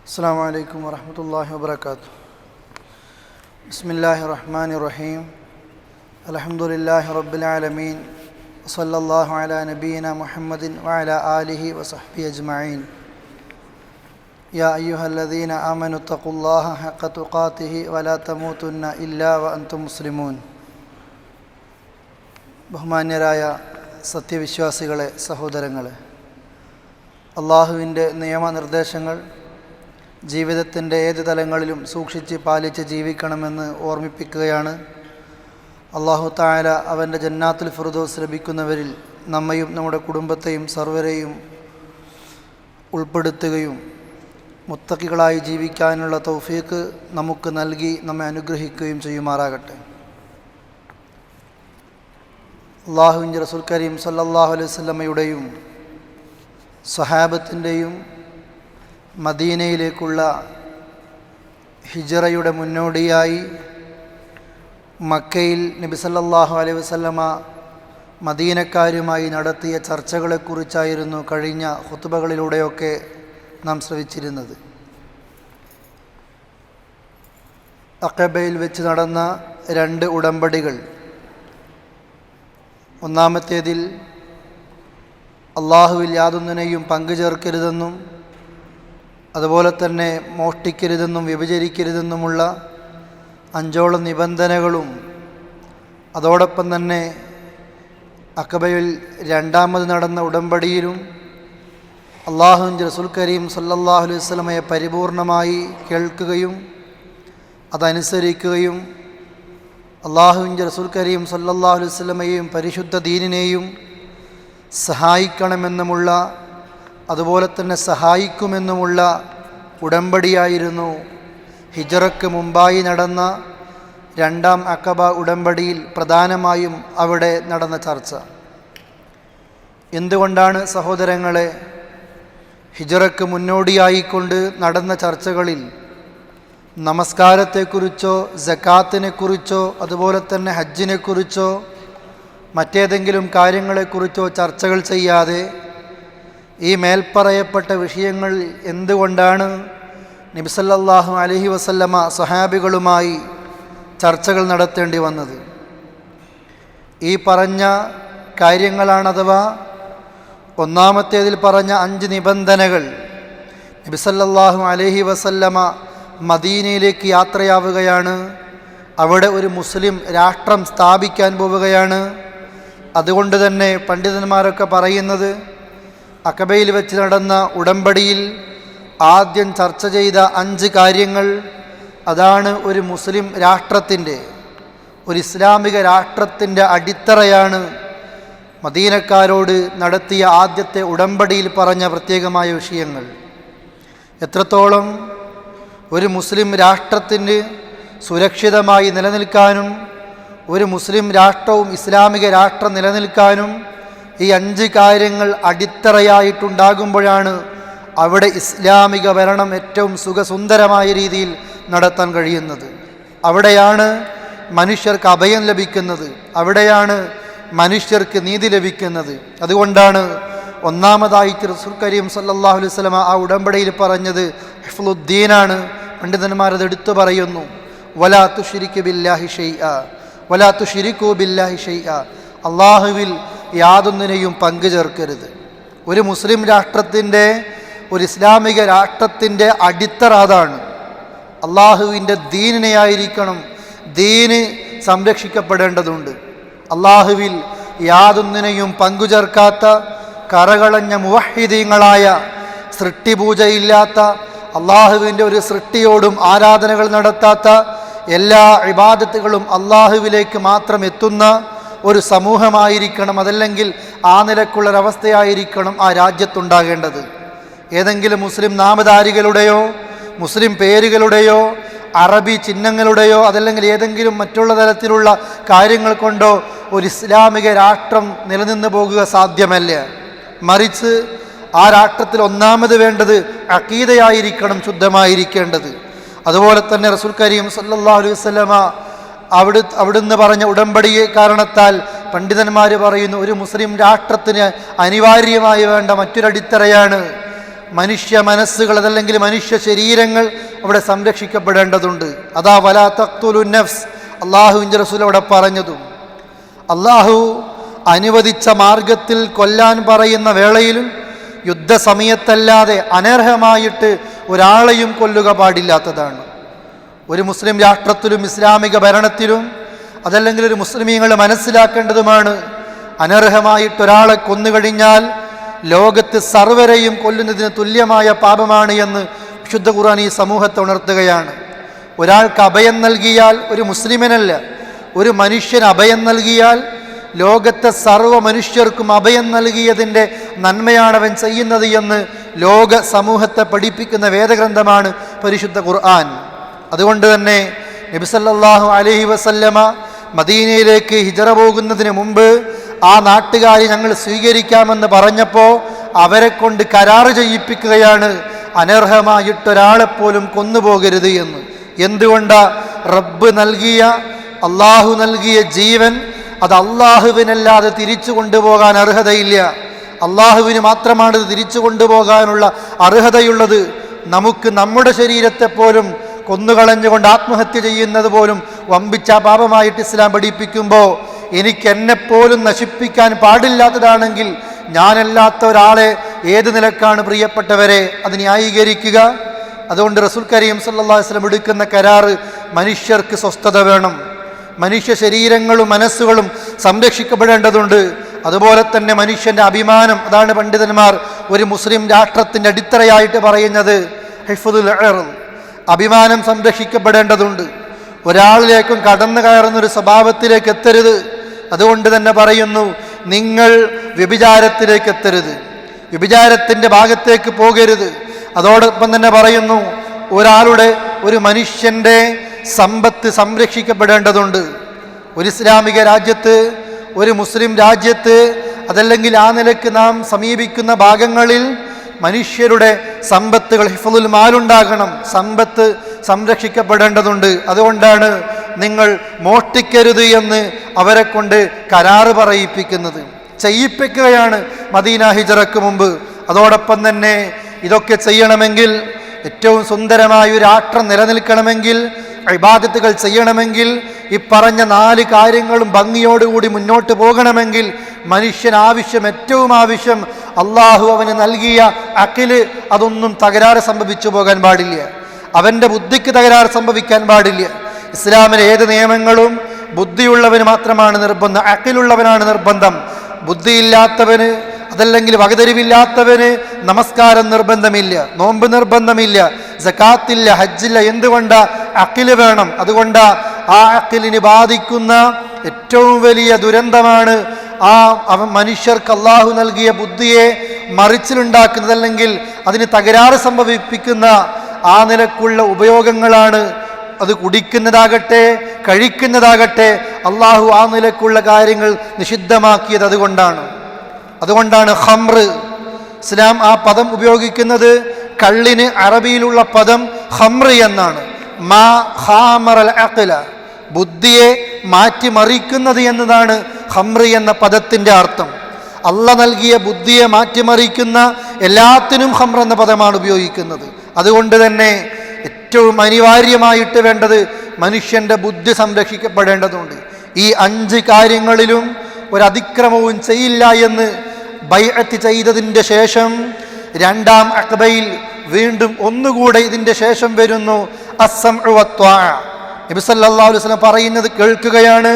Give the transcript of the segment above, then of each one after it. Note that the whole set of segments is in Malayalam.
السلام عليكم ورحمة الله وبركاته. بسم الله الرحمن الرحيم. الحمد لله رب العالمين. وصلى الله على نبينا محمد وعلى آله وصحبه أجمعين. يا أيها الذين آمنوا اتقوا الله حق تقاته ولا تموتن إلا وأنتم مسلمون. ബഹുമാന്യരായ സത്യവിശ്വാസികളെ, സഹോദരങ്ങളെ, അള്ളാഹുവിൻ്റെ നിയമനിർദ്ദേശങ്ങൾ ജീവിതത്തിൻ്റെ ഏത് തലങ്ങളിലും സൂക്ഷിച്ച് പാലിച്ച് ജീവിക്കണമെന്ന് ഓർമ്മിപ്പിക്കുകയാണ്. അല്ലാഹു തആല അവൻ്റെ ജന്നാത്തുൽ ഫിർദൗസ് ലഭിക്കുന്നവരിൽ നമ്മയും നമ്മുടെ കുടുംബത്തെയും സർവരെയും ഉൾപ്പെടുത്തുകയും മുത്തഖികളായി ജീവിക്കാനുള്ള തൗഫീഖ് നമുക്ക് നൽകി നമ്മെ അനുഗ്രഹിക്കുകയും ചെയ്യുമാറാകട്ടെ. അല്ലാഹുവിൻ്റെ റസൂൽ കരീം സല്ലല്ലാഹു അലൈഹി വസല്ലമയുടെയും സ്വഹാബത്തിൻ്റെയും മദീനയിലേക്കുള്ള ഹിജറയുടെ മുന്നോടിയായി മക്കയിൽ നബി സല്ലല്ലാഹു അലൈഹി വസല്ലമ മദീനക്കാരുമായി നടത്തിയ ചർച്ചകളെക്കുറിച്ചായിരുന്നു കഴിഞ്ഞ ഖുത്ബകളിലൂടെയൊക്കെ നാം ശ്രവിച്ചിരുന്നത്. അഖബയിൽ വെച്ച് നടന്ന 2 ഉടമ്പടികൾ. ഒന്നാമത്തേതിൽ അള്ളാഹുവിൽ യാതൊന്നിനെയും പങ്കുചേർക്കരുതെന്നും അതുപോലെ തന്നെ മോഷ്ടിക്കരുതെന്നും വ്യഭിചരിക്കരുതെന്നുമുള്ള 5ഓളം നിബന്ധനകളും, അതോടൊപ്പം തന്നെ അഖബയിൽ 2ാമത് നടന്ന ഉടമ്പടിയിലും അള്ളാഹുവിൻ്റെ റസൂൽ കരീം സല്ലല്ലാഹു അലൈഹി വസല്ലമയെ പരിപൂർണമായി കേൾക്കുകയും അതനുസരിക്കുകയും അള്ളാഹുവിൻ്റെ റസൂൽ കരീം സല്ലല്ലാഹു അലൈഹി വസല്ലമയെയും പരിശുദ്ധ ദീനിനെയും സഹായിക്കണമെന്നുമുള്ള, അതുപോലെ തന്നെ സഹായിക്കുമെന്നുമുള്ള ഉടമ്പടിയായിരുന്നു ഹിജറയ്ക്ക് മുമ്പായി നടന്ന 2ാം അഖബ ഉടമ്പടിയിൽ പ്രധാനമായും അവിടെ നടന്ന ചർച്ച. എന്തുകൊണ്ടാണ് സഹോദരങ്ങളെ ഹിജറയ്ക്ക് മുന്നോടിയായിക്കൊണ്ട് നടന്ന ചർച്ചകളിൽ നമസ്കാരത്തെക്കുറിച്ചോ സക്കാത്തിനെക്കുറിച്ചോ അതുപോലെ തന്നെ ഹജ്ജിനെക്കുറിച്ചോ മറ്റേതെങ്കിലും കാര്യങ്ങളെക്കുറിച്ചോ ചർച്ചകൾ ചെയ്യാതെ ഈ മേൽപ്പറയപ്പെട്ട വിഷയങ്ങൾ എന്തുകൊണ്ടാണ് നബി സല്ലല്ലാഹു അലൈഹി വസല്ലമ സ്വഹാബികളുമായി ചർച്ചകൾ നടത്തേണ്ടി വന്നത്? ഈ പറഞ്ഞ കാര്യങ്ങളാണ്, അഥവാ ഒന്നാമത്തേതിൽ പറഞ്ഞ 5 നിബന്ധനകൾ. നബി സല്ലല്ലാഹു അലൈഹി വസല്ലമ മദീനയിലേക്ക് യാത്രയാവുകയാണ്. അവിടെ ഒരു മുസ്ലിം രാഷ്ട്രം സ്ഥാപിക്കാൻ പോവുകയാണ്. അതുകൊണ്ട് തന്നെ പണ്ഡിതന്മാരൊക്കെ പറയുന്നത്, അഖബയിൽ വെച്ച് നടന്ന ഉടമ്പടിയിൽ ആദ്യം ചർച്ച ചെയ്ത 5 കാര്യങ്ങൾ, അതാണ് ഒരു മുസ്ലിം രാഷ്ട്രത്തിൻ്റെ, ഒരു ഇസ്ലാമിക രാഷ്ട്രത്തിൻ്റെ അടിത്തറയാണ് മദീനക്കാരോട് നടത്തിയ ആദ്യത്തെ ഉടമ്പടിയിൽ പറഞ്ഞ പ്രത്യേകമായ വിഷയങ്ങൾ. എത്രത്തോളം ഒരു മുസ്ലിം രാഷ്ട്രത്തിന് സുരക്ഷിതമായി നിലനിൽക്കാനും ഒരു മുസ്ലിം രാഷ്ട്രവും ഇസ്ലാമിക രാഷ്ട്രം നിലനിൽക്കാനും ഈ 5 കാര്യങ്ങൾ അടിത്തറയായിട്ടുണ്ടാകുമ്പോഴാണ് അവിടെ ഇസ്ലാമിക ഭരണം ഏറ്റവും സുഖസുന്ദരമായ രീതിയിൽ നടത്താൻ കഴിയുന്നത്. അവിടെയാണ് മനുഷ്യർക്ക് അഭയം ലഭിക്കുന്നത്, അവിടെയാണ് മനുഷ്യർക്ക് നീതി ലഭിക്കുന്നത്. അതുകൊണ്ടാണ് ഒന്നാമതായിട്ട് റസൂൽ കരീം സല്ലല്ലാഹു അലൈഹി വസല്ലമ ആ ഉടമ്പടിയിൽ പറഞ്ഞത് ഹിഫ്ളുദ്ദീനാണ്. പണ്ഡിതന്മാരത് എടുത്തു പറയുന്നു. വലാ തുശ്രികു ബില്ലാഹി ഷൈഅ വലാ തുശ്രികു ബില്ലാഹി ഷൈഅ, അള്ളാഹുവിൽ യാതൊന്നിനെയും പങ്കു ചേർക്കരുത്. ഒരു മുസ്ലിം രാഷ്ട്രത്തിൻ്റെ, ഒരു ഇസ്ലാമിക രാഷ്ട്രത്തിൻ്റെ അടിത്തറ അതാണ്. അള്ളാഹുവിൻ്റെ ദീനിനെയായിരിക്കണം, ദീന് സംരക്ഷിക്കപ്പെടേണ്ടതുണ്ട്. അള്ളാഹുവിൽ യാതൊന്നിനെയും പങ്കു ചേർക്കാത്ത, കറകളഞ്ഞ മുവഹ്ഹിദീങ്ങളായ, സൃഷ്ടിപൂജയില്ലാത്ത, അള്ളാഹുവിൻ്റെ ഒരു സൃഷ്ടിയോടും ആരാധനകൾ നടത്താത്ത, എല്ലാ ഇബാദത്തുകളും അള്ളാഹുവിലേക്ക് മാത്രം എത്തുന്ന ഒരു സമൂഹമായിരിക്കണം, അതല്ലെങ്കിൽ ആ നിലക്കുള്ളൊരവസ്ഥയായിരിക്കണം ആ രാജ്യത്തുണ്ടാകേണ്ടത്. ഏതെങ്കിലും മുസ്ലിം നാമധാരികളുടെയോ മുസ്ലിം പേരുകളുടെയോ അറബി ചിഹ്നങ്ങളുടെയോ അതല്ലെങ്കിൽ ഏതെങ്കിലും മറ്റുള്ള തരത്തിലുള്ള കാര്യങ്ങൾ കൊണ്ടോ ഒരു ഇസ്ലാമിക രാഷ്ട്രം നിലനിന്ന് പോകുക സാധ്യമല്ല. മറിച്ച് ആ രാഷ്ട്രത്തിൽ ഒന്നാമത് വേണ്ടത് അഖീദയായിരിക്കണം, ശുദ്ധമായിരിക്കേണ്ടത്. അതുപോലെ തന്നെ റസൂൽ കരീം സല്ലല്ലാഹു അലൈഹി വസല്ലമ അവിടുന്ന് പറഞ്ഞ ഉടമ്പടിയെ കാരണത്താൽ പണ്ഡിതന്മാർ പറയുന്നു, ഒരു മുസ്ലിം രാഷ്ട്രത്തിന് അനിവാര്യമായി വേണ്ട മറ്റൊരടിത്തറയാണ് മനുഷ്യ മനസ്സുകൾ അതല്ലെങ്കിൽ മനുഷ്യ ശരീരങ്ങൾ അവിടെ സംരക്ഷിക്കപ്പെടേണ്ടതുണ്ട്. അതാ വലാ തഖ്തുലു നഫ്സ് അള്ളാഹുവിൻ്റെ റസൂൽ അവിടെ പറഞ്ഞതും. അള്ളാഹു അനുവദിച്ച മാർഗത്തിൽ കൊല്ലാൻ പറയുന്ന വേളയിലും യുദ്ധസമയത്തല്ലാതെ അനർഹമായിട്ട് ഒരാളെയും കൊല്ലുക പാടില്ലാത്തതാണ്. ഒരു മുസ്ലിം രാഷ്ട്രത്തിലും ഇസ്ലാമിക ഭരണത്തിലും അതല്ലെങ്കിൽ ഒരു മുസ്ലിമീങ്ങൾ മനസ്സിലാക്കേണ്ടതുമാണ്, അനർഹമായിട്ടൊരാളെ കൊന്നുകഴിഞ്ഞാൽ ലോകത്ത് സർവരെയും കൊല്ലുന്നതിന് തുല്യമായ പാപമാണ് എന്ന് വിശുദ്ധ ഖുർആൻ ഈ സമൂഹത്തെ ഉണർത്തുകയാണ്. ഒരാൾക്ക് അഭയം നൽകിയാൽ, ഒരു മുസ്ലിമിനല്ല ഒരു മനുഷ്യന് അഭയം നൽകിയാൽ ലോകത്തെ സർവ്വ മനുഷ്യർക്കും അഭയം നൽകിയതിൻ്റെ നന്മയാണ് അവൻ ചെയ്യുന്നത് എന്ന് ലോക സമൂഹത്തെ പഠിപ്പിക്കുന്ന വേദഗ്രന്ഥമാണ് പരിശുദ്ധ ഖുർആൻ. അതുകൊണ്ട് തന്നെ നബി സല്ലല്ലാഹു അലൈഹി വസല്ലമ മദീനയിലേക്ക് ഹിജറ പോകുന്നതിന് മുമ്പ് ആ നാട്ടുകാരെ ഞങ്ങൾ സ്വീകരിക്കാമെന്ന് പറഞ്ഞപ്പോൾ അവരെ കൊണ്ട് കരാറ് ചെയ്യിപ്പിക്കുകയാണ്, അനർഹമായിട്ടൊരാളെപ്പോലും കൊന്നുപോകരുത് എന്ന്. എന്തുകൊണ്ടാ? റബ്ബ് നൽകിയ, അള്ളാഹു നൽകിയ ജീവൻ അത് അള്ളാഹുവിനല്ലാതെ തിരിച്ചു കൊണ്ടുപോകാൻ അർഹതയില്ല. അള്ളാഹുവിന് മാത്രമാണ് ഇത് തിരിച്ചു കൊണ്ടുപോകാനുള്ള അർഹതയുള്ളത്. നമുക്ക് നമ്മുടെ ശരീരത്തെ പോലും കൊന്നുകളഞ്ഞുകൊണ്ട് ആത്മഹത്യ ചെയ്യുന്നത് പോലും വമ്പിച്ച പാപമായിട്ട് ഇസ്ലാം പഠിപ്പിക്കുമ്പോൾ, എനിക്ക് എന്നെപ്പോലും നശിപ്പിക്കാൻ പാടില്ലാത്തതാണെങ്കിൽ ഞാനല്ലാത്ത ഒരാളെ ഏത് നിലക്കാണ് പ്രിയപ്പെട്ടവരെ അത് ന്യായീകരിക്കുക? അതുകൊണ്ട് റസൂൽ കരീം സല്ലല്ലാഹു അലൈഹി വസല്ലം എടുക്കുന്ന കരാറ്, മനുഷ്യർക്ക് സ്വസ്ഥത വേണം, മനുഷ്യ ശരീരങ്ങളും മനസ്സുകളും സംരക്ഷിക്കപ്പെടേണ്ടതുണ്ട്. അതുപോലെ തന്നെ മനുഷ്യൻ്റെ അഭിമാനം, അതാണ് പണ്ഡിതന്മാർ ഒരു മുസ്ലിം രാഷ്ട്രത്തിൻ്റെ അടിത്തറയായിട്ട് പറയുന്നത്, ഹിഫ്ദുൽ ഇർദ്, അഭിമാനം സംരക്ഷിക്കപ്പെടേണ്ടതുണ്ട്. ഒരാളിലേക്കും കടന്നു കയറുന്നൊരു സ്വഭാവത്തിലേക്ക് എത്തരുത്. അതുകൊണ്ട് തന്നെ പറയുന്നു, നിങ്ങൾ വ്യഭിചാരത്തിലേക്ക് എത്തരുത്, വ്യഭിചാരത്തിൻ്റെ ഭാഗത്തേക്ക് പോകരുത്. അതോടൊപ്പം തന്നെ പറയുന്നു, ഒരു മനുഷ്യൻ്റെ സമ്പത്ത് സംരക്ഷിക്കപ്പെടേണ്ടതുണ്ട്. ഒരു ഇസ്ലാമിക രാജ്യത്ത്, ഒരു മുസ്ലിം രാജ്യത്ത്, അതല്ലെങ്കിൽ ആ നിലക്ക് നാം സമീപിക്കുന്ന ഭാഗങ്ങളിൽ മനുഷ്യരുടെ സമ്പത്തുകൾ, ഹിഫ്ളുൽ മാലുണ്ടാകണം, സമ്പത്ത് സംരക്ഷിക്കപ്പെടേണ്ടതുണ്ട്. അതുകൊണ്ടാണ് നിങ്ങൾ മോഷ്ടിക്കരുത് എന്ന് അവരെ കൊണ്ട് കരാറ് പറയിപ്പിക്കുന്നത്, ചെയ്യിപ്പിക്കുകയാണ് മദീന ഹിജറക്ക് മുമ്പ്. അതോടൊപ്പം തന്നെ ഇതൊക്കെ ചെയ്യണമെങ്കിൽ, ഏറ്റവും സുന്ദരമായ ഒരു രാഷ്ട്രം നിലനിൽക്കണമെങ്കിൽ, ഇബാദത്തുകൾ ചെയ്യണമെങ്കിൽ, ഈ പറഞ്ഞ 4 കാര്യങ്ങളും ഭംഗിയോടുകൂടി മുന്നോട്ട് പോകണമെങ്കിൽ മനുഷ്യൻ ഏറ്റവും ആവശ്യം അള്ളാഹു അവന് നൽകിയ അഖില്, അതൊന്നും തകരാറ് സംഭവിച്ചു പോകാൻ പാടില്ല, അവൻ്റെ ബുദ്ധിക്ക് തകരാറ് സംഭവിക്കാൻ പാടില്ല. ഇസ്ലാമിലെ ഏത് നിയമങ്ങളും ബുദ്ധിയുള്ളവന് മാത്രമാണ് നിർബന്ധം, അഖിലുള്ളവനാണ് നിർബന്ധം. ബുദ്ധിയില്ലാത്തവന് അതല്ലെങ്കിൽ വകതിരിവില്ലാത്തവന് നമസ്കാരം നിർബന്ധമില്ല, നോമ്പ് നിർബന്ധമില്ല, സകാത്തില്ല, ഹജ്ജില്ല. എന്തുകൊണ്ടാ? അഖില് വേണം. അതുകൊണ്ടാ ആ അഖിലിന് ബാധിക്കുന്ന ഏറ്റവും വലിയ ദുരന്തമാണ് മനുഷ്യർക്ക് അള്ളാഹു നൽകിയ ബുദ്ധിയെ മറിച്ചിലുണ്ടാക്കുന്നത്, അല്ലെങ്കിൽ അതിന് തകരാറ് സംഭവിപ്പിക്കുന്ന ആ നിലക്കുള്ള ഉപയോഗങ്ങളാണ്. അത് കുടിക്കുന്നതാകട്ടെ കഴിക്കുന്നതാകട്ടെ അള്ളാഹു ആ നിലക്കുള്ള കാര്യങ്ങൾ നിഷിദ്ധമാക്കിയത്. അതുകൊണ്ടാണ് ഖംർ, ഇസ്ലാം ആ പദം ഉപയോഗിക്കുന്നത്, കള്ളിന് അറബിയിലുള്ള പദം ഖംർ എന്നാണ്. മാ ഖാമറൽ അഖ്ല, ബുദ്ധിയെ മാറ്റിമറിക്കുന്നത് എന്നതാണ് ഖംർ എന്ന പദത്തിൻ്റെ അർത്ഥം. അള്ളാഹ് നൽകിയ ബുദ്ധിയെ മാറ്റിമറിക്കുന്ന എല്ലാത്തിനും ഖംർ എന്ന പദമാണ് ഉപയോഗിക്കുന്നത്. അതുകൊണ്ട് തന്നെ ഏറ്റവും അനിവാര്യമായിട്ട് വേണ്ടത് മനുഷ്യൻ്റെ ബുദ്ധി സംരക്ഷിക്കപ്പെടേണ്ടതുണ്ട്. ഈ 5 കാര്യങ്ങളിലും ഒരതിക്രമവും ചെയ്യില്ല എന്ന് ബൈഅത്ത് ചെയ്തതിൻ്റെ ശേഷം 2ാം അഖബയിൽ വീണ്ടും ഒന്നുകൂടെ ഇതിൻ്റെ ശേഷം വരുന്നു അസ്സംഉ വത്വാഅ. നബി സല്ലല്ലാഹു അലൈഹി വസല്ലം പറയുന്നത് കേൾക്കുകയാണ്,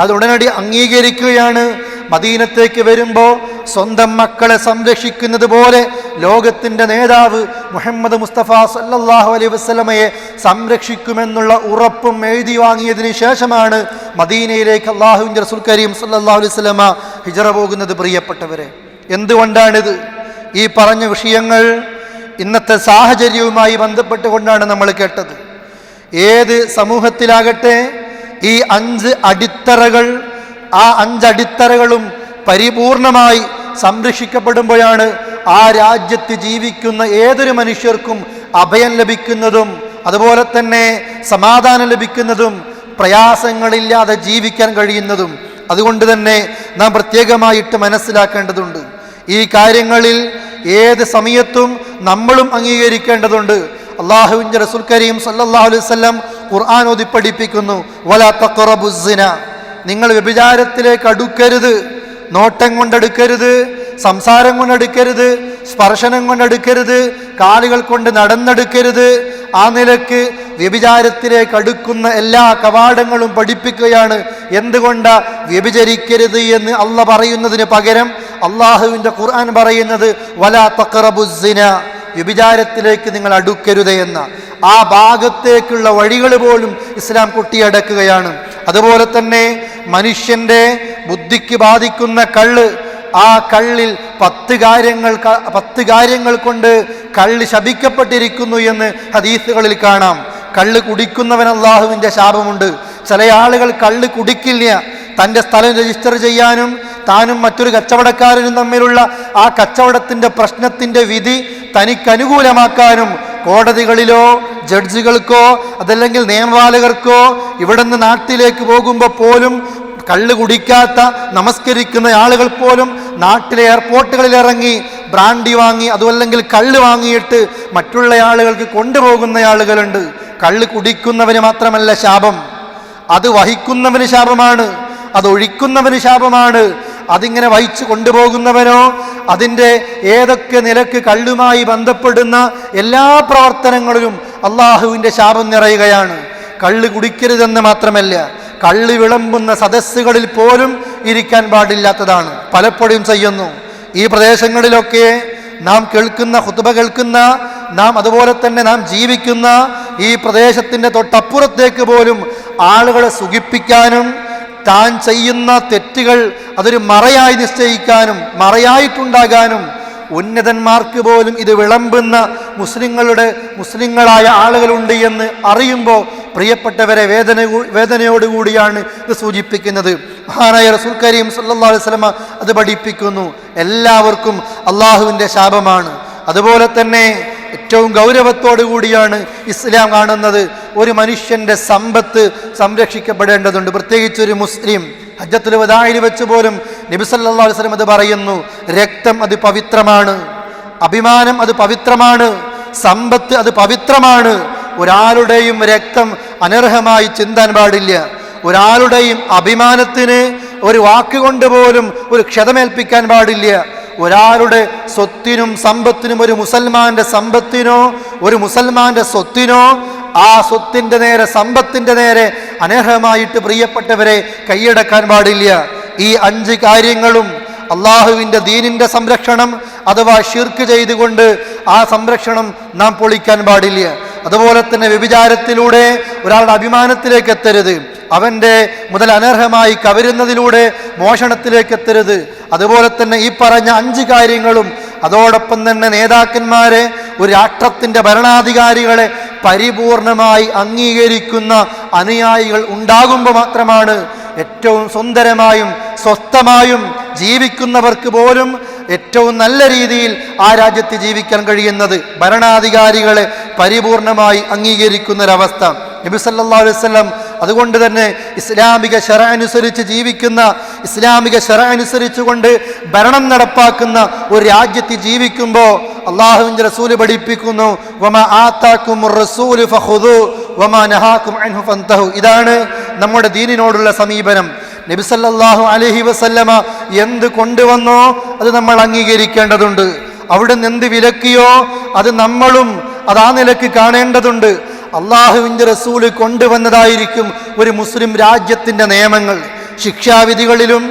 അത് ഉടനടി അംഗീകരിക്കുകയാണ്. മദീനത്തേക്ക് വരുമ്പോൾ സ്വന്തം മക്കളെ സംരക്ഷിക്കുന്നത് പോലെ ലോകത്തിൻ്റെ നേതാവ് മുഹമ്മദ് മുസ്തഫ സല്ലല്ലാഹു അലൈഹി വസല്ലമയെ സംരക്ഷിക്കുമെന്നുള്ള ഉറപ്പും എഴുതി വാങ്ങിയതിന് ശേഷമാണ് മദീനയിലേക്ക് അല്ലാഹുവിൻ്റെ റസൂൽ കരീം സല്ലല്ലാഹു അലൈഹി വസല്ലമ ഹിജറ പോകുന്നത്. പ്രിയപ്പെട്ടവരെ, എന്തുകൊണ്ടാണിത്? ഈ പറഞ്ഞ വിഷയങ്ങൾ ഇന്നത്തെ സാഹചര്യവുമായി ബന്ധപ്പെട്ടുകൊണ്ടാണ് നമ്മൾ കേട്ടത്. ഏത് സമൂഹത്തിലാകട്ടെ ഈ 5 അടിത്തറകൾ, ആ 5 അടിത്തറകളും പരിപൂർണമായി സംരക്ഷിക്കപ്പെടുമ്പോഴാണ് ആ രാജ്യത്ത് ജീവിക്കുന്ന ഏതൊരു മനുഷ്യർക്കും അഭയം ലഭിക്കുന്നതും അതുപോലെ തന്നെ സമാധാനം ലഭിക്കുന്നതും പ്രയാസങ്ങളില്ലാതെ ജീവിക്കാൻ കഴിയുന്നതും. അതുകൊണ്ട് തന്നെ നാം പ്രത്യേകമായിട്ട് മനസ്സിലാക്കേണ്ടതുണ്ട്, ഈ കാര്യങ്ങളിൽ ഏത് സമയത്തും നമ്മളും അംഗീകരിക്കേണ്ടതുണ്ട്. അല്ലാഹുവിൻ്റെ റസൂൽ കരീം സല്ലല്ലാഹു അലൈഹി വസല്ലം ഖുർആൻ ഓതി പഠിപ്പിക്കുന്നു, വലാ തഖറബുസ്സിന, നിങ്ങൾ വ്യഭിചാരത്തിലേക്ക് അടുക്കരുത്. നോട്ടം കൊണ്ടെടുക്കരുത്, സംസാരം കൊണ്ടെടുക്കരുത്, സ്പർശനം കൊണ്ടെടുക്കരുത്, കാലുകൾ കൊണ്ട് നടന്നെടുക്കരുത്. ആ നിലക്ക് വ്യഭിചാരത്തിലേക്ക് അടുക്കുന്ന എല്ലാ കവാടങ്ങളും പഠിപ്പിക്കുകയാണ്. എന്തുകൊണ്ടാ വ്യഭിചരിക്കരുത് എന്ന് അള്ളാഹ് പറയുന്നതിന് പകരം അള്ളാഹുവിൻ്റെ ഖുർആൻ പറയുന്നത് വലാ തഖറബുസ്സിന, വ്യഭിചാരത്തിലേക്ക് നിങ്ങൾ അടുക്കരുത് എന്ന ആ ഭാഗത്തേക്കുള്ള വഴികൾ പോലും ഇസ്ലാം കൊട്ടിയടക്കുകയാണ്. അതുപോലെ തന്നെ മനുഷ്യൻ്റെ ബുദ്ധിക്ക് ബാധിക്കുന്ന കള്ള്, ആ കള്ളിൽ 10 കാര്യങ്ങൾ കൊണ്ട് കള്ള് ശപിക്കപ്പെട്ടിരിക്കുന്നു എന്ന് ഹദീസുകളിൽ കാണാം. കള്ള് കുടിക്കുന്നവൻ അല്ലാഹുവിൻ്റെ ശാപമുണ്ട്. ചില ആളുകൾ കള്ള് കുടിക്കില്ല, തൻ്റെ സ്ഥലം രജിസ്റ്റർ ചെയ്യാനും താനും മറ്റൊരു കച്ചവടക്കാരനും തമ്മിലുള്ള ആ കച്ചവടത്തിൻ്റെ പ്രശ്നത്തിൻ്റെ വിധി തനിക്കനുകൂലമാക്കാനും കോടതികളിലോ ജഡ്ജികൾക്കോ അതല്ലെങ്കിൽ നിയമപാലകർക്കോ ഇവിടുന്ന് നാട്ടിലേക്ക് പോകുമ്പോൾ പോലും കള്ള് കുടിക്കാത്ത നമസ്കരിക്കുന്ന ആളുകൾ പോലും നാട്ടിലെ എയർപോർട്ടുകളിൽ ഇറങ്ങി ബ്രാൻഡി വാങ്ങി അതുമല്ലെങ്കിൽ കള്ള് വാങ്ങിയിട്ട് മറ്റുള്ള ആളുകൾക്ക് കൊണ്ടുപോകുന്ന ആളുകളുണ്ട്. കള്ള് കുടിക്കുന്നവന് മാത്രമല്ല ശാപം, അത് വഹിക്കുന്നവന് ശാപമാണ്, അത് ഒഴിക്കുന്നവന് ശാപമാണ്. അതിങ്ങനെ വഹിച്ചു കൊണ്ടുപോകുന്നവനോ അതിൻ്റെ ഏതൊക്കെ നിലക്ക് കള്ളുമായി ബന്ധപ്പെടുന്ന എല്ലാ പ്രവർത്തനങ്ങളിലും അള്ളാഹുവിൻ്റെ ശാപം നിറയുകയാണ്. കള്ള് കുടിക്കരുതെന്ന് മാത്രമല്ല, കള്ള് വിളമ്പുന്ന സദസ്സുകളിൽ പോലും ഇരിക്കാൻ പാടില്ലാത്തതാണ്, പലപ്പോഴും ചെയ്യുന്നു. ഈ പ്രദേശങ്ങളിലൊക്കെ നാം കേൾക്കുന്ന ഖുതുബ കേൾക്കുന്ന നാം അതുപോലെ തന്നെ നാം ജീവിക്കുന്ന ഈ പ്രദേശത്തിൻ്റെ തൊട്ടപ്പുറത്തേക്ക് പോലും ആളുകളെ സുഖിപ്പിക്കാനും താൻ ചെയ്യുന്ന തെറ്റുകൾ അതൊരു മറയായി നിശ്ചയിക്കാനും മറയായിട്ടുണ്ടാകാനും ഉന്നതന്മാർക്ക് പോലും ഇത് വിളമ്പുന്ന മുസ്ലിങ്ങളായ ആളുകളുണ്ട് എന്ന് അറിയുമ്പോൾ പ്രിയപ്പെട്ടവരെ വേദനയോടുകൂടിയാണ് ഇത് സൂചിപ്പിക്കുന്നത്. മഹാനായ റസൂൽ കരീം സല്ലല്ലാഹു അലൈഹി വസല്ലം അത് പഠിപ്പിക്കുന്നു. എല്ലാവർക്കും അള്ളാഹുവിൻ്റെ ശാപമാണ്. അതുപോലെ തന്നെ ഏറ്റവും ഗൗരവത്തോടു കൂടിയാണ് ഇസ്ലാം കാണുന്നത്. ഒരു മനുഷ്യൻ്റെ സമ്പത്ത് സംരക്ഷിക്കപ്പെടേണ്ടതുണ്ട്, പ്രത്യേകിച്ച് ഒരു മുസ്ലിം. ഹജ്ജത്തുൽ വദാഇൽ വെച്ച് പോലും നബി സല്ലല്ലാഹു അലൈഹി വസല്ലം അത് പറയുന്നു. രക്തം അത് പവിത്രമാണ്, അഭിമാനം അത് പവിത്രമാണ്, സമ്പത്ത് അത് പവിത്രമാണ്. ഒരാളുടെയും രക്തം അനർഹമായി ചിന്താൻ പാടില്ല. ഒരാളുടെയും അഭിമാനത്തിന് ഒരു വാക്കുകൊണ്ട് പോലും ഒരു ക്ഷതമേൽപ്പിക്കാൻ പാടില്ല. ഒരാളുടെ സ്വത്തിനും സമ്പത്തിനും, ഒരു മുസൽമാന്റെ സമ്പത്തിനോ ഒരു മുസൽമാന്റെ സ്വത്തിനോ ആ സ്വത്തിൻ്റെ നേരെ സമ്പത്തിൻ്റെ നേരെ അനർഹമായിട്ട് പ്രിയപ്പെട്ടവരെ കൈയടക്കാൻ പാടില്ല. ഈ 5 കാര്യങ്ങളും അള്ളാഹുവിൻ്റെ ദീനിൻ്റെ സംരക്ഷണം അഥവാ ശിർക്ക് ചെയ്തുകൊണ്ട് ആ സംരക്ഷണം നാം പൊളിക്കാൻ പാടില്ല. അതുപോലെ തന്നെ വ്യഭിചാരത്തിലൂടെ ഒരാളുടെ അഭിമാനത്തിലേക്ക് എത്തരുത്, അവൻ്റെ മുതൽ അനർഹമായി കവരുന്നതിലൂടെ മോഷണത്തിലേക്ക് എത്തരുത്. അതുപോലെ തന്നെ ഈ പറഞ്ഞ 5 കാര്യങ്ങളും അതോടൊപ്പം തന്നെ നേതാക്കന്മാരെ, ഒരു രാഷ്ട്രത്തിൻ്റെ ഭരണാധികാരികളെ പരിപൂർണമായി അംഗീകരിക്കുന്ന അനുയായികൾ ഉണ്ടാകുമ്പോൾ മാത്രമാണ് ഏറ്റവും സുന്ദരമായും സ്വസ്ഥമായും ജീവിക്കുന്നവർക്ക് പോലും ഏറ്റവും നല്ല രീതിയിൽ ആ രാജ്യത്ത് ജീവിക്കാൻ കഴിയുന്നത്. ഭരണാധികാരികളെ പരിപൂർണമായി അംഗീകരിക്കുന്നൊരവസ്ഥ. നബി സല്ലല്ലാഹു അലൈഹി വസല്ലം അതുകൊണ്ട് തന്നെ ഇസ്ലാമിക ശറഅ അനുസരിച്ച് ജീവിക്കുന്ന, ഇസ്ലാമിക ശറഅ അനുസരിച്ചുകൊണ്ട് ഭരണം നടപ്പാക്കുന്ന ഒരു രാജ്യത്ത് ജീവിക്കുമ്പോൾ അള്ളാഹുവിൻ്റെ റസൂൽ പഠിപ്പിക്കുന്നു, വമാ ആതാകുമുർ റസൂലു ഫഖുദൂ വമാ നഹാകും അൻഹു ഫൻതഹു. ഇതാണ് നമ്മുടെ ദീനിനോടുള്ള സമീപനം. നബി സല്ലല്ലാഹു അലൈഹി വസല്ലമ എന്ത് കൊണ്ടുവന്നോ അത് നമ്മൾ അംഗീകരിക്കേണ്ടതുണ്ട്. അവിടുന്ന് എന്ത് വിലക്കിയോ അത് നമ്മളും ആ നിലക്ക് കാണേണ്ടതുണ്ട്. അള്ളാഹുവിൻ്റെ റസൂല് കൊണ്ടുവന്നതായിരിക്കും ഒരു മുസ്ലിം രാജ്യത്തിൻ്റെ നിയമങ്ങൾ. ശിക്ഷാവിധികളിലും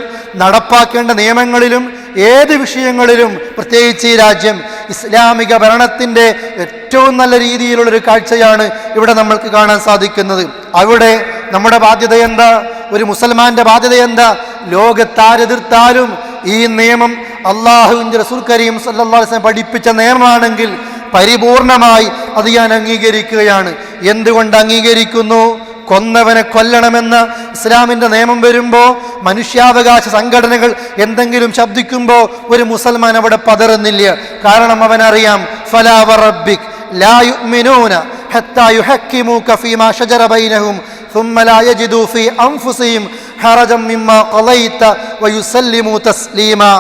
നടപ്പാക്കേണ്ട നിയമങ്ങളിലും ഏത് വിഷയങ്ങളിലും പ്രത്യേകിച്ച് ഈ രാജ്യം ഇസ്ലാമിക ഭരണത്തിൻ്റെ ഏറ്റവും നല്ല രീതിയിലുള്ളൊരു കാഴ്ചയാണ് ഇവിടെ നമ്മൾക്ക് കാണാൻ സാധിക്കുന്നത്. അവിടെ നമ്മുടെ ബാധ്യത എന്താ? ഒരു മുസൽമാന്റെ ബാധ്യത എന്താ? ലോകത്താരെതിർത്താലും ഈ നിയമം അള്ളാഹുവിൻ്റെ റസൂൽ കരീം സല്ലല്ലാഹു അലൈഹി വസല്ലം പഠിപ്പിച്ച നിയമമാണെങ്കിൽ പരിപൂർണമായി അത് ഞാൻ അംഗീകരിക്കുകയാണ്. എന്തുകൊണ്ട് അംഗീകരിക്കുന്നു? കൊന്നവനെ കൊല്ലണമെന്ന ഇസ്ലാമിൻ്റെ നിയമം വരുമ്പോൾ, മനുഷ്യാവകാശ സംഘടനകൾ എന്തെങ്കിലും ശബ്ദിക്കുമ്പോൾ ഒരു മുസൽമാൻ അവിടെ പതറുന്നില്ല. കാരണം അവനറിയാം, ഫലാ വറബ്ബിക് ലാ യുഅ്മിനൂന ഹത്താ യുഹക്കിമൂക ഫീമാ ശജറ ബൈനഹും ثم لا يجدوا في أنفسهم حرجا مما قضيت ويسلموا تسليما.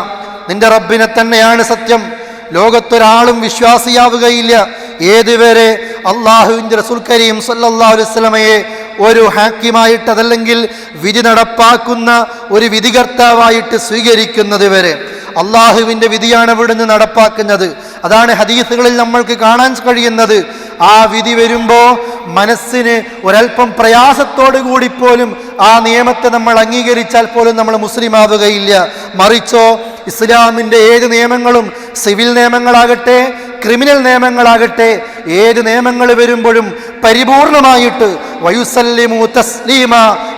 നിന്റെ റബ്ബിനെ തന്നെയാണ് സത്യം, ലോകത്തൊരാളും വിശ്വാസിയാവുകയില്ല ഏതുവരെ അള്ളാഹുവിൻ്റെ റസൂൽ കരീം സല്ലല്ലാഹു അലൈഹി വസല്ലമയെ ഒരു ഹാക്കിമായിട്ട് അതല്ലെങ്കിൽ വിധി നടപ്പാക്കുന്ന ഒരു വിധികർത്താവായിട്ട് സ്വീകരിക്കുന്നത് വരെ. അള്ളാഹുവിൻ്റെ വിധിയാണ് ഇവിടുന്ന് നടപ്പാക്കുന്നത്. അതാണ് ഹദീസുകളിൽ നമ്മൾക്ക് കാണാൻ കഴിയുന്നത്. ആ വിധി വരുമ്പോൾ മനസ്സിന് ഒരൽപ്പം പ്രയാസത്തോടു കൂടി പോലും ആ നിയമത്തെ നമ്മൾ അംഗീകരിച്ചാൽ പോലും നമ്മൾ മുസ്ലിം ആവുകയില്ല. മറിച്ചോ ഇസ്ലാമിൻ്റെ ഏത് നിയമങ്ങളും, സിവിൽ നിയമങ്ങളാകട്ടെ ക്രിമിനൽ നിയമങ്ങളാകട്ടെ, ഏത് നിയമങ്ങൾ വരുമ്പോഴും പരിപൂർണമായിട്ട് വയുസല്ലിമു തസ്ലീമ,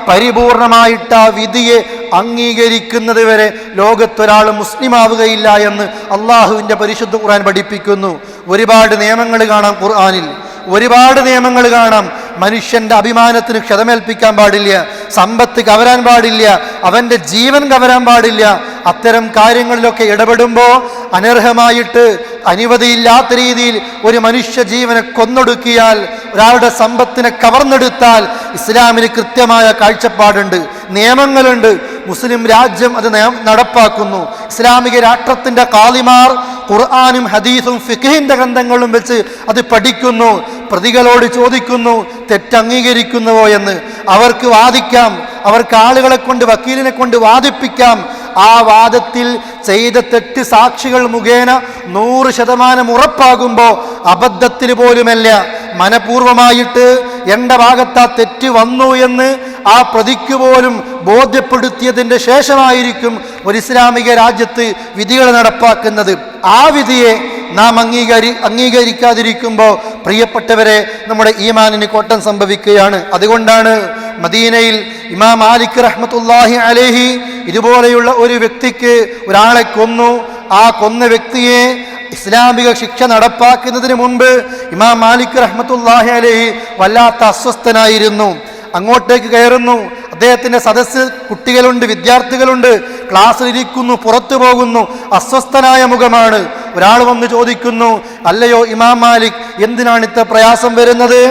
പരിപൂർണമായിട്ട് ആ വിധിയെ അംഗീകരിക്കുന്നത് വരെ ലോകത്തൊരാളും മുസ്ലിം ആവുകയില്ല എന്ന് അള്ളാഹുവിൻ്റെ പരിശുദ്ധ ഖുർആൻ പഠിപ്പിക്കുന്നു. ഒരുപാട് നിയമങ്ങൾ കാണാം ഖുർആനിൽ, ഒരുപാട് നിയമങ്ങൾ കാണാം. മനുഷ്യന്റെ അഭിമാനത്തിന് ക്ഷതമേൽപ്പിക്കാൻ പാടില്ല, സമ്പത്ത് കവരാൻ പാടില്ല, അവൻ്റെ ജീവൻ കവരാൻ പാടില്ല. അത്തരം കാര്യങ്ങളിലൊക്കെ ഇടപെടുമ്പോൾ അനർഹമായിട്ട് അനുമതിയില്ലാത്ത രീതിയിൽ ഒരു മനുഷ്യ ജീവനെ കൊന്നൊടുക്കിയാൽ, ഒരാളുടെ സമ്പത്തിനെ കവർന്നെടുത്താൽ ഇസ്ലാമിന് കൃത്യമായ കാഴ്ചപ്പാടുണ്ട്, നിയമങ്ങളുണ്ട്. മുസ്ലിം രാജ്യം അത് നടപ്പാക്കുന്നു. ഇസ്ലാമിക രാഷ്ട്രത്തിൻ്റെ കാളിമാർ ഖുർആനും ഹദീസും ഫിഖ്ഹിന്റെ ഗ്രന്ഥങ്ങളും വെച്ച് അത് പഠിക്കുന്നു. പ്രതികളോട് ചോദിക്കുന്നു തെറ്റംഗീകരിക്കുന്നുവോ എന്ന്. അവർക്ക് വാദിക്കാം, അവർക്ക് ആളുകളെ കൊണ്ട്, വക്കീലിനെ കൊണ്ട് വാദിപ്പിക്കാം. ആ വാദത്തിൽ ചെയ്ത തെറ്റ് സാക്ഷികൾ മുഖേന 100% ഉറപ്പാകുമ്പോൾ അബദ്ധത്തിന് പോലുമല്ല, മനഃപൂർവമായിട്ട് എൻ്റെ ഭാഗത്ത് ആ തെറ്റ് വന്നു എന്ന് ആ പ്രതിക്ക് പോലും ബോധ്യപ്പെടുത്തിയതിൻ്റെ ശേഷമായിരിക്കും ഒരു ഇസ്ലാമിക രാജ്യത്ത് വിധികൾ നടപ്പാക്കുന്നത്. ആ വിധിയെ നാം അംഗീകരിക്കാതിരിക്കുമ്പോൾ പ്രിയപ്പെട്ടവരെ, നമ്മുടെ ഈമാനിന് കോട്ടം സംഭവിക്കുകയാണ്. അതുകൊണ്ടാണ് മദീനയിൽ ഇമാം മാലിക് റഹ്മത്തുള്ളാഹി അലൈഹി ഇതുപോലെയുള്ള ഒരു വ്യക്തിക്ക് ഒരാളെ കൊന്നു. ആ കൊന്ന വ്യക്തിയെ ഇസ്ലാമിക ശിക്ഷ നടപ്പാക്കുന്നതിന് മുൻപ് ഇമാം മാലിക് റഹ്മത്തുള്ളാഹി അലൈഹി വല്ലാത്ത അസ്വസ്ഥനായിരുന്നു. അങ്ങോട്ടേക്ക് കയറുന്നു. അദ്ദേഹത്തിൻ്റെ സദസ്സ് കുട്ടികളുണ്ട്, വിദ്യാർത്ഥികളുണ്ട്, ക്ലാസ്സിലിരിക്കുന്നു, പുറത്തു പോകുന്നു, അസ്വസ്ഥനായ മുഖമാണ്. ഒരാൾ വന്ന് ചോദിക്കുന്നു, അല്ലയോ ഇമാം മാലിക്, എന്തിനാണ് ഇത്ര പ്രയാസം വരുന്നത്?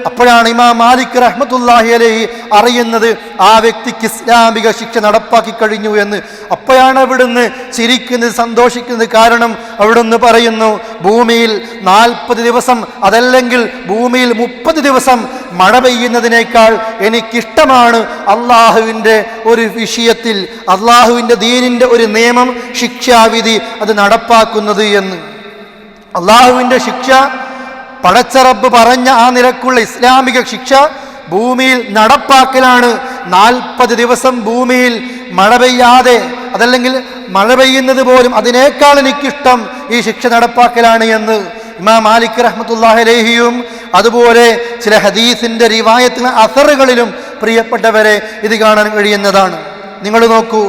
അപ്പോഴാണ് ഇമാം മാലിക് റഹ്മത്തുള്ളാഹി അലൈഹി അറിയുന്നത് ആ വ്യക്തിക്ക് ഇസ്ലാമിക ശിക്ഷ നടപ്പാക്കി കഴിഞ്ഞു എന്ന്. അപ്പോഴാണ് അവിടുന്ന് ചിരിക്കുന്നത്, സന്തോഷിക്കുന്നത്. കാരണം അവിടുന്ന് പറയുന്നു, ഭൂമിയിൽ 40 ദിവസം അതല്ലെങ്കിൽ ഭൂമിയിൽ 30 ദിവസം മഴ പെയ്യുന്നതിനേക്കാൾ എനിക്കിഷ്ടമാണ് അള്ളാഹുവിൻ്റെ ഒരു വിഷയത്തിൽ, അള്ളാഹുവിൻ്റെ ദീനിൻ്റെ ഒരു നിയമം, ശിക്ഷാവിധി അത് നടപ്പാക്കുന്നത് എന്ന്. അള്ളാഹുവിൻ്റെ ശിക്ഷ, പടച്ചറബ് പറഞ്ഞ ആ നിലക്കുള്ള ഇസ്ലാമിക ശിക്ഷ ഭൂമിയിൽ നടപ്പാക്കലാണ്. 40 ദിവസം ഭൂമിയിൽ മഴ പെയ്യാതെ അതല്ലെങ്കിൽ മഴ പെയ്യുന്നത് പോലും അതിനേക്കാൾ എനിക്കിഷ്ടം ഈ ശിക്ഷ നടപ്പാക്കലാണ് എന്ന് ഇമാം മാലിക് റഹ്മത്തുള്ളാഹി അലൈഹിയും അതുപോലെ ചില ഹദീസിന്റെ റിവായത്തിന് അസറുകളിലും പ്രിയപ്പെട്ടവരെ ഇത് കാണാൻ കഴിയുന്നതാണ്. നിങ്ങൾ നോക്കൂ,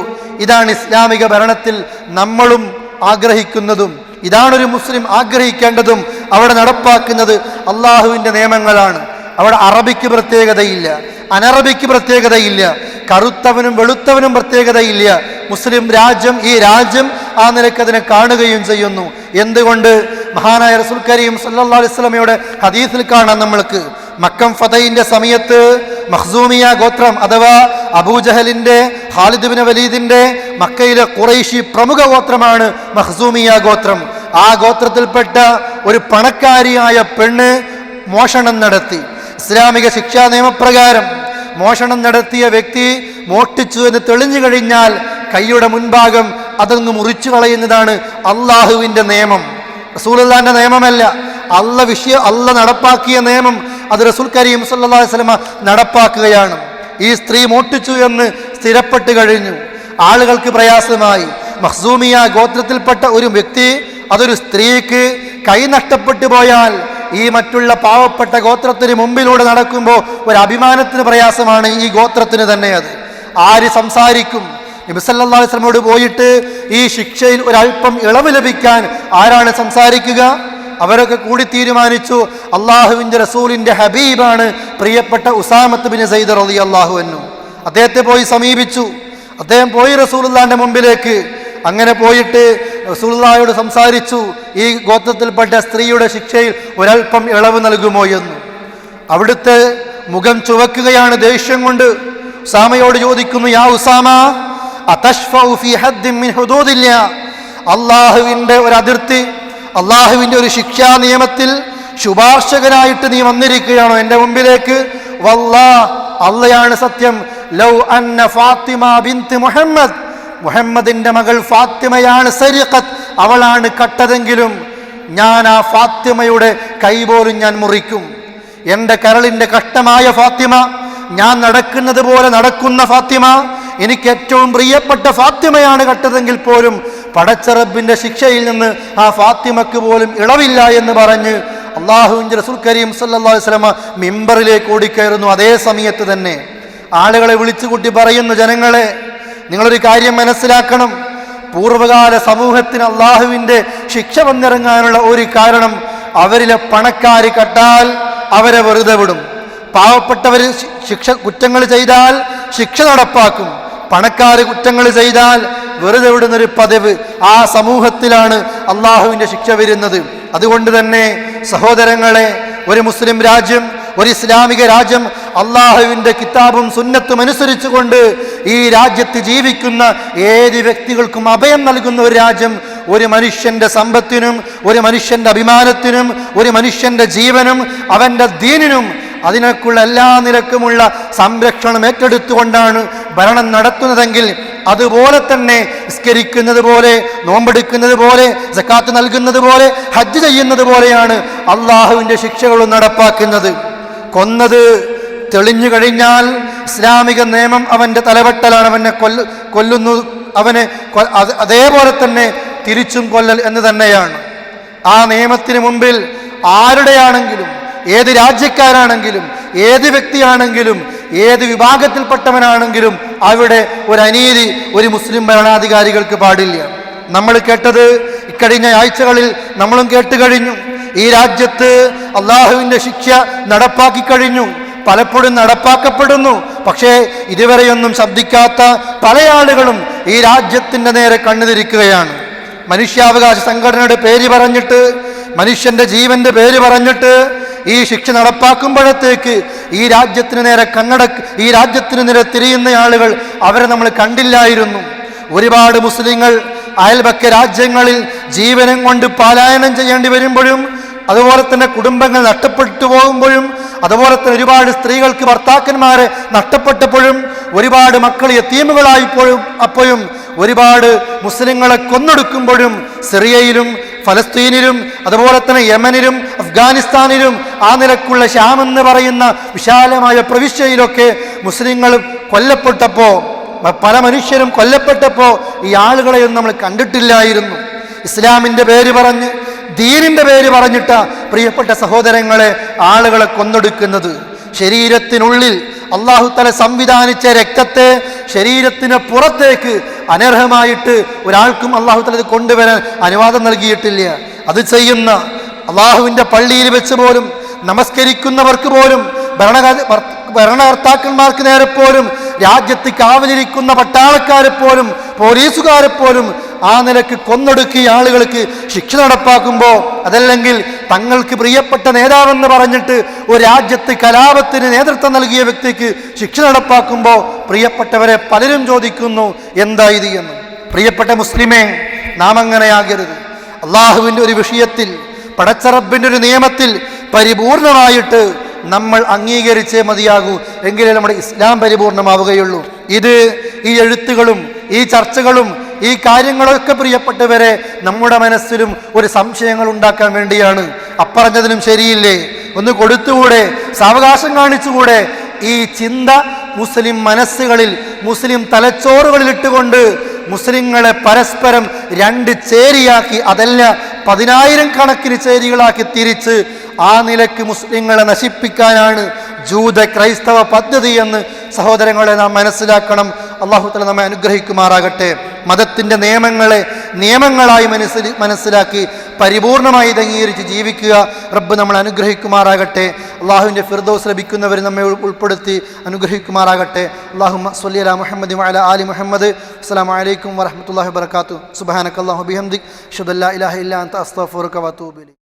ഇതാണ് ഇസ്ലാമിക ഭരണത്തിൽ നമ്മളും ആഗ്രഹിക്കുന്നതും, ഇതാണൊരു മുസ്ലിം ആഗ്രഹിക്കേണ്ടതും. അവിടെ നടപ്പാക്കുന്നത് അള്ളാഹുവിൻ്റെ നിയമങ്ങളാണ്. അവിടെ അറബിക്ക് പ്രത്യേകതയില്ല, അനറബിക്ക് പ്രത്യേകതയില്ല, കറുത്തവനും വെളുത്തവനും പ്രത്യേകതയില്ല. മുസ്ലിം രാജ്യം, ഈ രാജ്യം ആ നിലയ്ക്ക് അതിനെ കാണുകയും ചെയ്യുന്നു. എന്തുകൊണ്ട്? മഹാനായ റസൂൽ കരീം സല്ലല്ലാഹു അലൈഹി വസല്ലമയുടെ ഹദീസിൽ കാണാം നമ്മൾക്ക്. മക്കം ഫതഹിന്റെ സമയത്ത് മഖ്സൂമിയ ഗോത്രം അഥവാ അബൂജഹലിന്റെ, ഖാലിദ് ബിൻ വലീദിന്റെ, മക്കയിലെ ഖുറൈശി പ്രമുഖ ഗോത്രമാണ് മഖ്സൂമിയ ഗോത്രം. ആ ഗോത്രത്തിൽപ്പെട്ട ഒരു പണക്കാരിയായ പെണ്ണ് മോഷണം നടത്തി. ഇസ്ലാമിക ശിക്ഷാ നിയമപ്രകാരം മോഷണം നടത്തിയ വ്യക്തി മോഷ്ടിച്ചു എന്ന് തെളിഞ്ഞു കഴിഞ്ഞാൽ കൈയുടെ മുൻഭാഗം അതങ്ങ് മുറിച്ചു കളയുന്നതാണ് അള്ളാഹുവിൻ്റെ നിയമം, റസൂലുള്ളാഹിന്റെ നിയമമല്ല. അള്ള നടപ്പാക്കിയ നിയമം അത് റസൂൽ കരീം സല്ലല്ലാഹു അലൈഹി വസല്ലമ നടപ്പാക്കുകയാണ്. ഈ സ്ത്രീ മോഷ്ടിച്ചു എന്ന് സ്ഥിരപ്പെട്ട് കഴിഞ്ഞു, ആളുകൾക്ക് പ്രയാസമായി. മഖ്സൂമിയ ഗോത്രത്തിൽപ്പെട്ട ഒരു വ്യക്തി, അതൊരു സ്ത്രീക്ക് കൈ നഷ്ടപ്പെട്ടു പോയാൽ ഈ മറ്റുള്ള പാവപ്പെട്ട ഗോത്രത്തിന് മുമ്പിലൂടെ നടക്കുമ്പോൾ ഒരു അഭിമാനത്തിന് പ്രയാസമാണ് ഈ ഗോത്രത്തിന് തന്നെ. അത് ആര് സംസാരിക്കും? നബി സല്ലല്ലാഹു അലൈഹി വസല്ലമയോട് പോയിട്ട് ഈ ശിക്ഷയിൽ ഒരല്പം ഇളവ് ലഭിക്കാൻ ആരാണ് സംസാരിക്കുക? അവരൊക്കെ കൂടി തീരുമാനിച്ചു, അള്ളാഹുവിൻ്റെ റസൂലിൻ്റെ ഹബീബാണ് പ്രിയപ്പെട്ട ഉസാമത്ത് ബിൻ സൈദ് റളിയല്ലാഹു അൻഹു. അദ്ദേഹത്തെ പോയി സമീപിച്ചു. അദ്ദേഹം പോയി റസൂലുള്ളാഹിന്റെ മുമ്പിലേക്ക്. അങ്ങനെ പോയിട്ട് റസൂലുള്ളാഹിയോട് സംസാരിച്ചു, ഈ ഗോത്രത്തിൽപ്പെട്ട സ്ത്രീയുടെ ശിക്ഷയിൽ ഒരൽപ്പം ഇളവ് നൽകുമോ എന്ന്. അവിടുത്തെ മുഖം ചുവക്കുകയാണ് ദേഷ്യം കൊണ്ട്. ഉസാമയോട് ചോദിക്കുന്നു, യാ ഉസാമ, അതശ്ഫഉ ഫീ ഹദ്ദിൻ മിൻ ഹുദൂദില്ലാ, അള്ളാഹുവിൻ്റെ ഒരു അതിർത്തി, അള്ളാഹുവിൻ്റെ ഒരു ശിക്ഷാ നിയമത്തിൽ ശുപാർശകനായിട്ട് നീ വന്നിരിക്കുകയാണോ എൻ്റെ മുമ്പിലേക്ക്? വല്ലാഹ്, അള്ളയാണ് സത്യം. ലൗ അന്ന ഫാത്തിമ ബിൻത് മുഹമ്മദ്, മുഹമ്മദിന്റെ മകൾ ഫാത്തിമയാണ് സരിഖത്ത്, അവളാണ് കട്ടതെങ്കിലും ഞാൻ ആ ഫാത്തിമയുടെ കൈ പോലും ഞാൻ മുറിക്കും. എൻ്റെ കരളിൻ്റെ കഷ്ടമായ ഫാത്തിമ, ഞാൻ നടക്കുന്നത് പോലെ നടക്കുന്ന ഫാത്തിമ, എനിക്ക് ഏറ്റവും പ്രിയപ്പെട്ട ഫാത്തിമയാണ് കട്ടതെങ്കിൽ പോലും പടച്ച റബ്ബിന്റെ ശിക്ഷയിൽ നിന്ന് ആ ഫാത്തിമക്ക് പോലും ഇളവില്ല എന്ന് പറഞ്ഞ് അല്ലാഹുവിൻ്റെ റസൂൽ കരീം സല്ലല്ലാഹു അലൈഹി വസല്ലം മിമ്പറിലേക്ക് ഓടിക്കയറുന്നു. അതേ സമയത്ത് തന്നെ ആളുകളെ വിളിച്ചുകൂട്ടി പറയുന്നു, ജനങ്ങളെ, നിങ്ങളൊരു കാര്യം മനസ്സിലാക്കണം. പൂർവ്വകാല സമൂഹത്തിന് അള്ളാഹുവിൻ്റെ ശിക്ഷ വന്നിറങ്ങാനുള്ള ഒരു കാരണം, അവരിലെ പണക്കാര് കട്ടാൽ അവരെ വെറുതെ വിടും. പാവപ്പെട്ടവർ കുറ്റങ്ങൾ ചെയ്താൽ ശിക്ഷ നടപ്പാക്കും. പണക്കാര് കുറ്റങ്ങൾ ചെയ്താൽ വെറുതെ വിടുന്നൊരു പതിവ് ആ സമൂഹത്തിലാണ് അള്ളാഹുവിൻ്റെ ശിക്ഷ വരുന്നത്. അതുകൊണ്ട് തന്നെ സഹോദരങ്ങളെ, ഒരു മുസ്ലിം രാജ്യം, ഒരു ഇസ്ലാമിക രാജ്യം, അള്ളാഹുവിൻ്റെ കിതാബും സുന്നത്തും അനുസരിച്ചുകൊണ്ട് ഈ രാജ്യത്ത് ജീവിക്കുന്ന ഏത് വ്യക്തികൾക്കും അഭയം നൽകുന്ന ഒരു രാജ്യം, ഒരു മനുഷ്യന്റെ സമ്പത്തിനും ഒരു മനുഷ്യന്റെ അഭിമാനത്തിനും ഒരു മനുഷ്യന്റെ ജീവനും അവൻ്റെ ദീനിനും അതിനൊക്കെയുള്ള എല്ലാ നിലക്കുമുള്ള സംരക്ഷണം ഏറ്റെടുത്തുകൊണ്ടാണ് ഭരണം നടത്തുന്നതെങ്കിൽ, അതുപോലെ തന്നെ നിസ്കരിക്കുന്നത് പോലെ, നോമ്പെടുക്കുന്നത് പോലെ, സക്കാത്ത് നൽകുന്നത് പോലെ, ഹജ്ജ് ചെയ്യുന്നത് പോലെയാണ് അള്ളാഹുവിൻ്റെ ശിക്ഷകളും നടപ്പാക്കുന്നത്. കൊന്നത് തെളിഞ്ഞു കഴിഞ്ഞാൽ ഇസ്ലാമിക നിയമം അവൻ്റെ തലവെട്ടലാണ്. അവനെ കൊല്ലുന്നു, അവനെ അതേപോലെ തന്നെ തിരിച്ചും കൊല്ലൽ എന്ന് തന്നെയാണ്. ആ നിയമത്തിന് മുമ്പിൽ ആരുടെയാണെങ്കിലും, ഏത് രാജ്യക്കാരാണെങ്കിലും, ഏത് വ്യക്തിയാണെങ്കിലും, ഏത് വിഭാഗത്തിൽപ്പെട്ടവനാണെങ്കിലും അവിടെ ഒരു അനീതി ഒരു മുസ്ലിം ഭരണാധികാരികൾക്ക് പാടില്ല. നമ്മൾ കേട്ടത് ഇക്കഴിഞ്ഞ ആഴ്ചകളിൽ നമ്മളും കേട്ട് കഴിഞ്ഞു. ഈ രാജ്യത്ത് അള്ളാഹുവിൻ്റെ ശിക്ഷ നടപ്പാക്കി കഴിഞ്ഞു, പലപ്പോഴും നടപ്പാക്കപ്പെടുന്നു. പക്ഷേ ഇതുവരെയൊന്നും ശബ്ദിക്കാത്ത പല ആളുകളും ഈ രാജ്യത്തിൻ്റെ നേരെ കണ്ണുതിരിക്കുകയാണ്. മനുഷ്യാവകാശ സംഘടനയുടെ പേര് പറഞ്ഞിട്ട്, മനുഷ്യന്റെ ജീവന്റെ പേര് പറഞ്ഞിട്ട് ഈ ശിക്ഷ നടപ്പാക്കുമ്പോഴത്തേക്ക് ഈ രാജ്യത്തിന് നേരെ ഈ രാജ്യത്തിന് നേരെ തിരിയുന്ന ആളുകൾ അവരെ നമ്മൾ കണ്ടില്ലായിരുന്നു. ഒരുപാട് മുസ്ലിങ്ങൾ അയൽപക്ക രാജ്യങ്ങളിൽ ജീവനം കൊണ്ട് പലായനം ചെയ്യേണ്ടി വരുമ്പോഴും, അതുപോലെ തന്നെ കുടുംബങ്ങൾ നഷ്ടപ്പെട്ടു പോകുമ്പോഴും, അതുപോലെ തന്നെ ഒരുപാട് സ്ത്രീകൾക്ക് ഭർത്താക്കന്മാരെ നഷ്ടപ്പെട്ടപ്പോഴും, ഒരുപാട് മക്കൾ യതീമുകളായിപ്പോഴും, അപ്പോഴും ഒരുപാട് മുസ്ലിങ്ങളെ കൊന്നൊടുക്കുമ്പോഴും, സിറിയയിലും ഫലസ്തീനിലും അതുപോലെ തന്നെ യമനിലും അഫ്ഗാനിസ്ഥാനിലും ആ നിലക്കുള്ള ഷാം എന്ന് പറയുന്ന വിശാലമായ പ്രവിശ്യയിലൊക്കെ മുസ്ലിങ്ങൾ കൊല്ലപ്പെട്ടപ്പോൾ, പല മനുഷ്യരും കൊല്ലപ്പെട്ടപ്പോൾ ഈ ആളുകളെയൊന്നും നമ്മൾ കണ്ടിട്ടില്ലായിരുന്നു. ഇസ്ലാമിൻ്റെ പേര് പറഞ്ഞ്, ദീനിൻ്റെ പേര് പറഞ്ഞിട്ട പ്രിയപ്പെട്ട സഹോദരങ്ങളെ ആളുകളെ കൊന്നൊടുക്കുന്നത്. ശരീരത്തിനുള്ളിൽ അല്ലാഹു തആല സംവിധാനിച്ച രക്തത്തെ ശരീരത്തിന് പുറത്തേക്ക് അനർഹമായിട്ട് ഒരാൾക്കും അല്ലാഹു തആല ഇത് കൊണ്ടുവരാൻ അനുവാദം നൽകിയിട്ടില്ല. അത് ചെയ്യുന്ന അല്ലാഹുവിൻ്റെ പള്ളിയിൽ വെച്ച് പോലും, നമസ്കരിക്കുന്നവർക്ക് പോലും, ഭരണകർത്താക്കന്മാർക്ക് നേരെ പോലും, രാജ്യത്ത് കാവലിരിക്കുന്ന പട്ടാളക്കാരെ പോലും, പോലീസുകാരെ പോലും ആ നിലക്ക് കൊന്നൊടുക്കിയ ആളുകൾക്ക് ശിക്ഷ നടപ്പാക്കുമ്പോൾ, അതല്ലെങ്കിൽ തങ്ങൾക്ക് പ്രിയപ്പെട്ട നേതാവെന്ന് പറഞ്ഞിട്ട് ഒരു രാജ്യത്ത് കലാപത്തിന് നേതൃത്വം നൽകിയ വ്യക്തിക്ക് ശിക്ഷ നടപ്പാക്കുമ്പോൾ പ്രിയപ്പെട്ടവരെ പലരും ചോദിക്കുന്നു, എന്താ ഇത് എന്ന്. പ്രിയപ്പെട്ട മുസ്ലിമേ, നാം അങ്ങനെയാകരുത്. അള്ളാഹുവിൻ്റെ ഒരു വിഷയത്തിൽ, പടച്ച റബ്ബിൻ്റെ ഒരു നിയമത്തിൽ പരിപൂർണമായിട്ട് നമ്മൾ അംഗീകരിച്ചേ മതിയാകൂ. എങ്കിലേ നമ്മുടെ ഇസ്ലാം പരിപൂർണമാവുകയുള്ളൂ. ഈ എഴുത്തുകളും ഈ ചർച്ചകളും ഈ കാര്യങ്ങളൊക്കെ പ്രിയപ്പെട്ടവരെ നമ്മുടെ മനസ്സിലും ഒരു സംശയങ്ങൾ ഉണ്ടാക്കാൻ വേണ്ടിയാണ്. അപ്പറഞ്ഞതിനും ശരിയില്ലേ, ഒന്ന് കൊടുത്തുകൂടെ, സാവകാശം കാണിച്ചുകൂടെ? ഈ ചിന്ത മുസ്ലിം മനസ്സുകളിൽ, മുസ്ലിം തലച്ചോറുകളിൽ ഇട്ടുകൊണ്ട് മുസ്ലിങ്ങളെ പരസ്പരം രണ്ട് ചേരിയാക്കി, അതല്ല 10,000 കണക്കിന് ചേരികളാക്കി തിരിച്ച് ആ നിലയ്ക്ക് മുസ്ലിങ്ങളെ നശിപ്പിക്കാനാണ് ജൂത ക്രൈസ്തവ പദ്ധതി എന്ന് സഹോദരങ്ങളെ നാം മനസ്സിലാക്കണം. അല്ലാഹു തആല നമ്മെ അനുഗ്രഹിക്കുമാറാകട്ടെ. മതത്തിൻ്റെ നിയമങ്ങളെ നിയമങ്ങളായി മനസ്സിലാക്കി പരിപൂർണമായി അംഗീകരിച്ച് ജീവിക്കുക റബ്ബ് നമ്മൾ അനുഗ്രഹിക്കുമാറാകട്ടെ. അള്ളാഹുവിൻ്റെ ഫിർദൗസ് ലഭിക്കുന്നവർ നമ്മെ ഉൾപ്പെടുത്തി അനുഗ്രഹിക്കുമാറാകട്ടെ. അല്ലാഹുമ്മ സ്വല്ലി അലാ മുഹമ്മദി വഅലാ ആലി മുഹമ്മദ്. അസ്സലാമു അലൈക്കും വറഹ്മത്തുള്ളാഹി വബറകാതുഹു. സുബ്ഹാനക അല്ലാഹുമ്മ ബിഹംദിക അഷ്ഹദു അല്ലാ ഇലാഹ ഇല്ലാ അൻത അസ്തഗ്ഫിറുക വഅതൂബു ഇലൈക്.